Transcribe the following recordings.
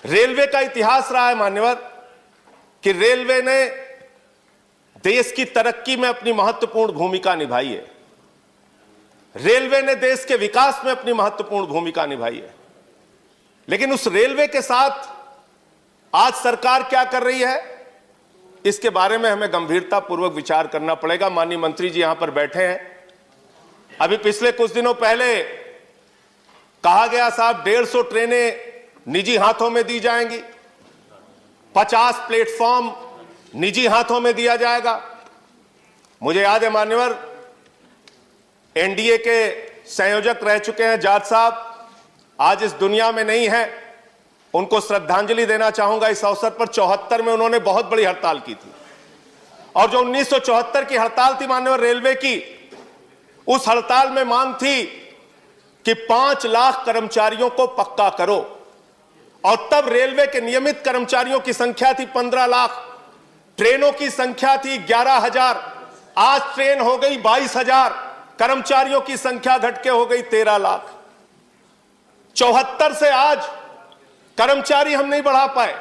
Railway का इतिहास रहा है मान्यवर कि रेलवे ने देश की तरक्की में अपनी महत्वपूर्ण भूमिका निभाई है। रेलवे ने देश के विकास में अपनी महत्वपूर्ण भूमिका निभाई है। लेकिन उस रेलवे के साथ आज सरकार क्या कर रही है, इसके बारे में हमें गंभीरतापूर्वक विचार करना पड़ेगा। माननीय मंत्री जी यहां पर बैठे हैं। अभी पिछले कुछ दिनों पहले कहा गया साहब 150 ट्रेनें निजी हाथों में दी जाएंगी, 50 प्लेटफॉर्म निजी हाथों में दिया जाएगा। मुझे याद है मान्यवर, एनडीए के संयोजक रह चुके हैं जाट साहब, आज इस दुनिया में नहीं है। उनको श्रद्धांजलि देना चाहूंगा इस अवसर पर। 74 में उन्होंने बहुत बड़ी हड़ताल की थी, और जो 1974 की हड़ताल थी मान्यवर रेलवे की, उस हड़ताल में मांग थी कि 5 लाख कर्मचारियों को पक्का करो। और तब रेलवे के नियमित कर्मचारियों की संख्या थी 15 लाख, ट्रेनों की संख्या थी 11,000। आज ट्रेन हो गई 22,000, कर्मचारियों की संख्या घट के हो गई 13 लाख। 74 से आज कर्मचारी हम नहीं बढ़ा पाए,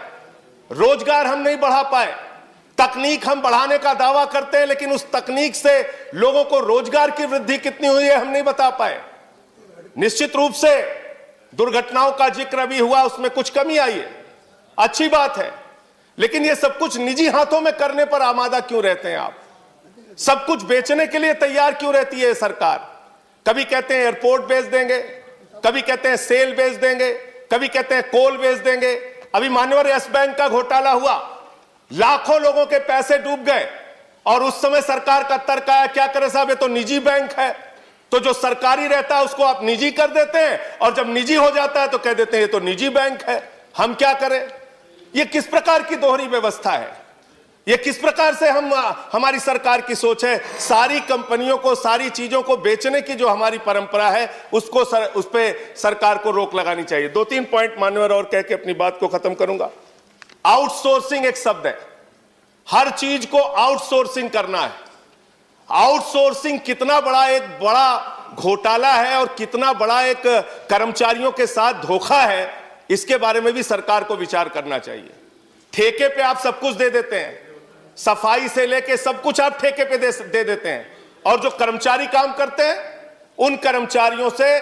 रोजगार हम नहीं बढ़ा पाए। तकनीक हम बढ़ाने का दावा करते हैं, लेकिन उस तकनीक से लोगों को रोजगार की वृद्धि कितनी हुई है हम नहीं बता पाए। निश्चित रूप से दुर्घटनाओं का जिक्र अभी हुआ, उसमें कुछ कमी आई है, अच्छी बात है। लेकिन ये सब कुछ निजी हाथों में करने पर आमादा क्यों रहते हैं आप? सब कुछ बेचने के लिए तैयार क्यों रहती है सरकार? कभी कहते हैं एयरपोर्ट बेच देंगे, कभी कहते हैं सेल बेच देंगे, कभी कहते हैं कोल बेच देंगे। अभी मान्यवर यस बैंक का घोटाला हुआ, लाखों लोगों के पैसे डूब गए, और उस समय सरकार का तर्क आया क्या करें साहब, ये तो निजी बैंक है। तो जो सरकारी रहता है उसको आप निजी कर देते हैं, और जब निजी हो जाता है तो कह देते हैं ये तो निजी बैंक है, हम क्या करें? ये किस प्रकार की दोहरी व्यवस्था है? ये किस प्रकार से हमारी सरकार की सोच है? सारी कंपनियों को, सारी चीजों को बेचने की जो हमारी परंपरा है, उस पे सरकार को रोक लगानी चाहिए। 2-3 पॉइंट मान्यवर और कह के अपनी बात को खत्म करूंगा। आउटसोर्सिंग एक शब्द है, हर चीज को आउटसोर्सिंग करना है। आउटसोर्सिंग कितना बड़ा घोटाला है और कितना बड़ा एक कर्मचारियों के साथ धोखा है, इसके बारे में भी सरकार को विचार करना चाहिए। ठेके पे आप सब कुछ दे देते हैं, सफाई से लेके सब कुछ आप ठेके पे दे देते हैं, और जो कर्मचारी काम करते हैं उन कर्मचारियों से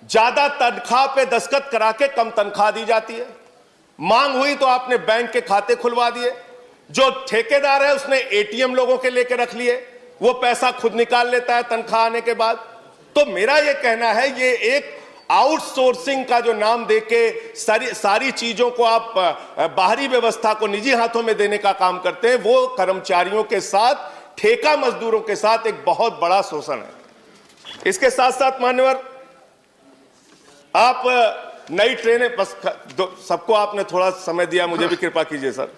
ज्यादा तनख्वाह पे दस्तखत करा के कम तनख्वाह दी जाती है। मांग हुई तो आपने बैंक के खाते खुलवा दिए। जो ठेकेदार है उसने एटीएम लोगों के लेके रख लिए, वो पैसा खुद निकाल लेता है तनख्वाह आने के बाद। तो मेरा ये कहना है, ये एक आउटसोर्सिंग का जो नाम देके सारी चीजों को आप बाहरी व्यवस्था को निजी हाथों में देने का काम करते हैं, वो कर्मचारियों के साथ, ठेका मजदूरों के साथ एक बहुत बड़ा शोषण है। इसके साथ साथ मान्यवर, आप नई ट्रेनें, बस सबको आपने थोड़ा समय दिया, मुझे भी कृपा कीजिए सर।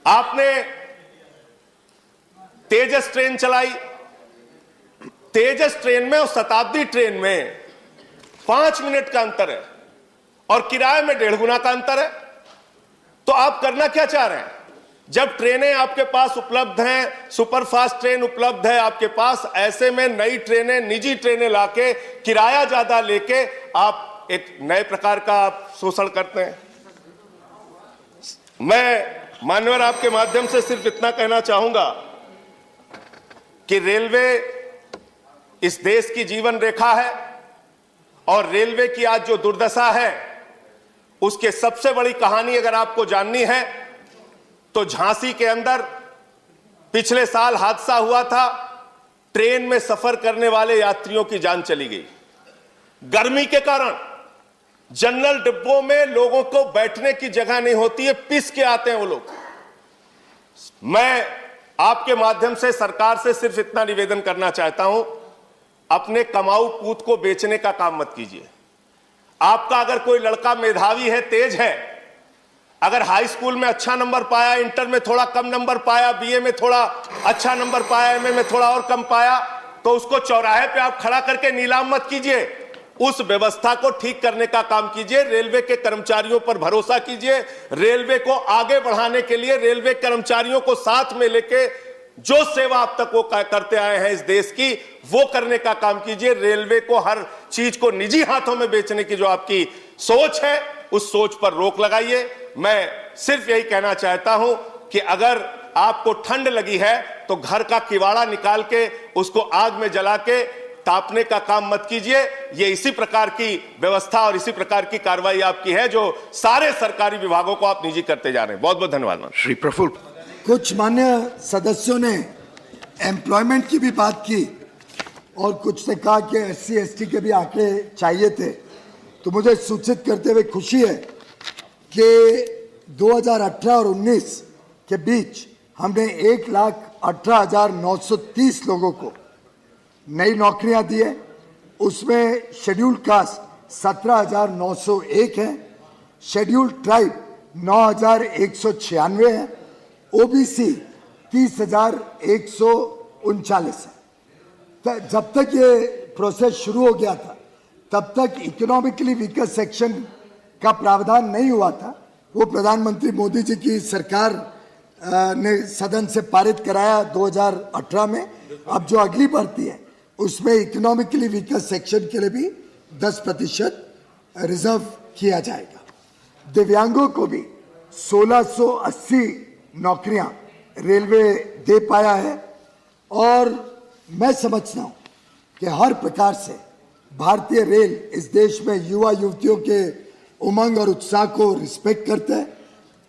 आपने तेजस ट्रेन चलाई, तेजस ट्रेन में और शताब्दी ट्रेन में 5 मिनट का अंतर है, और किराए में 1.5 गुना का अंतर है। तो आप करना क्या चाह रहे हैं? जब ट्रेनें आपके पास उपलब्ध हैं, सुपरफास्ट ट्रेन उपलब्ध है आपके पास, ऐसे में नई ट्रेनें, निजी ट्रेनें लाके किराया ज्यादा लेके आप एक नए प्रकार का आप शोषण करते हैं। मैं मान्यवर आपके माध्यम से सिर्फ इतना कहना चाहूंगा कि रेलवे इस देश की जीवन रेखा है, और रेलवे की आज जो दुर्दशा है उसके सबसे बड़ी कहानी अगर आपको जाननी है तो झांसी के अंदर पिछले साल हादसा हुआ था। ट्रेन में सफर करने वाले यात्रियों की जान चली गई। गर्मी के कारण जनरल डिब्बों में लोगों को बैठने की जगह नहीं होती है, पिस के आते हैं वो लोग। मैं आपके माध्यम से सरकार से सिर्फ इतना निवेदन करना चाहता हूं, अपने कमाऊ पूत को बेचने का काम मत कीजिए। आपका अगर कोई लड़का मेधावी है, तेज है, अगर हाई स्कूल में अच्छा नंबर पाया, इंटर में थोड़ा कम नंबर पाया, बीए में थोड़ा अच्छा नंबर पाया, एमए में थोड़ा और कम पाया, तो उसको चौराहे पे आप खड़ा करके नीलाम मत कीजिए। उस व्यवस्था को ठीक करने का काम कीजिए। रेलवे के कर्मचारियों पर भरोसा कीजिए। रेलवे को आगे बढ़ाने के लिए रेलवे कर्मचारियों को साथ में लेके जो सेवा अब तक वो करते आए हैं इस देश की, वो करने का काम कीजिए। रेलवे को हर चीज को निजी हाथों में बेचने की जो आपकी सोच है उस सोच पर रोक लगाइए। मैं सिर्फ यही कहना चाहता हूं कि अगर आपको ठंड लगी है तो घर का किवाड़ा निकाल के उसको आग में जला के तापने का काम मत कीजिए। ये इसी प्रकार की व्यवस्था और इसी प्रकार की कार्रवाई आपकी है जो सारे सरकारी विभागों को आप निजी करते जा रहे हैं। बहुत बहुत धन्यवाद। श्री प्रफुल्ल। कुछ मान्य सदस्यों ने एम्प्लॉयमेंट की भी बात की और कुछ ने कहा कि SC ST के भी आंकड़े चाहिए थे, तो मुझे सूचित करते हुए खुशी है कि 2018 और 19 के बीच हमने 1,18,930 लोगों को नई नौकरियां दी है। उसमें शेड्यूल्ड कास्ट 17,901 है, शेड्यूल्ड ट्राइब 9,196 है, OBC 30,139 है। जब तक ये प्रोसेस शुरू हो गया था तब तक इकोनॉमिकली वीकर सेक्शन का प्रावधान नहीं हुआ था। वो प्रधानमंत्री मोदी जी की सरकार ने सदन से पारित कराया 2018 में। अब जो अगली भर्ती है उसमें इकोनॉमिकली वीकर सेक्शन के लिए भी 10% रिजर्व किया जाएगा। दिव्यांगों को भी 1680 नौकरियां रेलवे दे पाया है और मैं समझता हूं कि हर प्रकार से भारतीय रेल इस देश में युवा युवतियों के उमंग और उत्साह को रिस्पेक्ट करता है।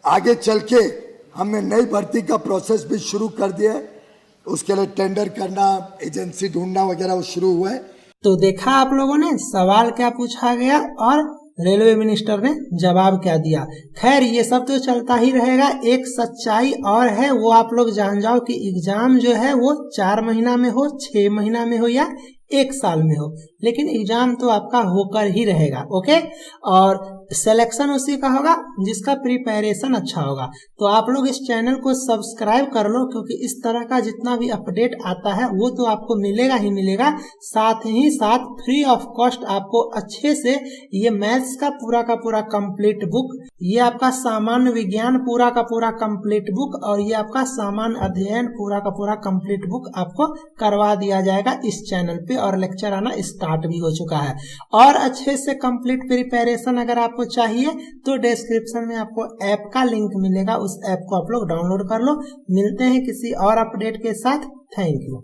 आगे चल के हमने नई भर्ती का प्रोसेस भी शुरू कर दिया है। उसके लिए टेंडर करना, एजेंसी ढूंढना वगैरह वो शुरू हुआ है। तो देखा आप लोगों ने सवाल क्या पूछा गया और रेलवे मिनिस्टर ने जवाब क्या दिया। खैर ये सब तो चलता ही रहेगा। एक सच्चाई और है, वो आप लोग जान जाओ कि एग्जाम जो है वो 4 महीना में हो, 6 महीना में हो या 1 साल में हो, लेकिन एग्जाम तो आपका होकर ही रहेगा। ओके, और सिलेक्शन उसी का होगा जिसका प्रिपरेशन अच्छा होगा। तो आप लोग इस चैनल को सब्सक्राइब कर लो, क्योंकि इस तरह का जितना भी अपडेट आता है वो तो आपको मिलेगा ही मिलेगा। साथ ही साथ फ्री ऑफ कॉस्ट आपको अच्छे से ये मैथ्स का पूरा कंप्लीट बुक, ये आपका सामान्य विज्ञान पूरा का पूरा कंप्लीट बुक और ये आपका सामान्य अध्ययन पूरा का पूरा कंप्लीट बुक आपको करवा दिया जाएगा इस चैनल पे, और लेक्चर आना स्टार्ट भी हो चुका है। और अच्छे से कंप्लीट प्रिपरेशन अगर आपको चाहिए तो डिस्क्रिप्शन में आपको ऐप का लिंक मिलेगा, उस ऐप को आप लोग डाउनलोड कर लो। मिलते हैं किसी और अपडेट के साथ। Thank you.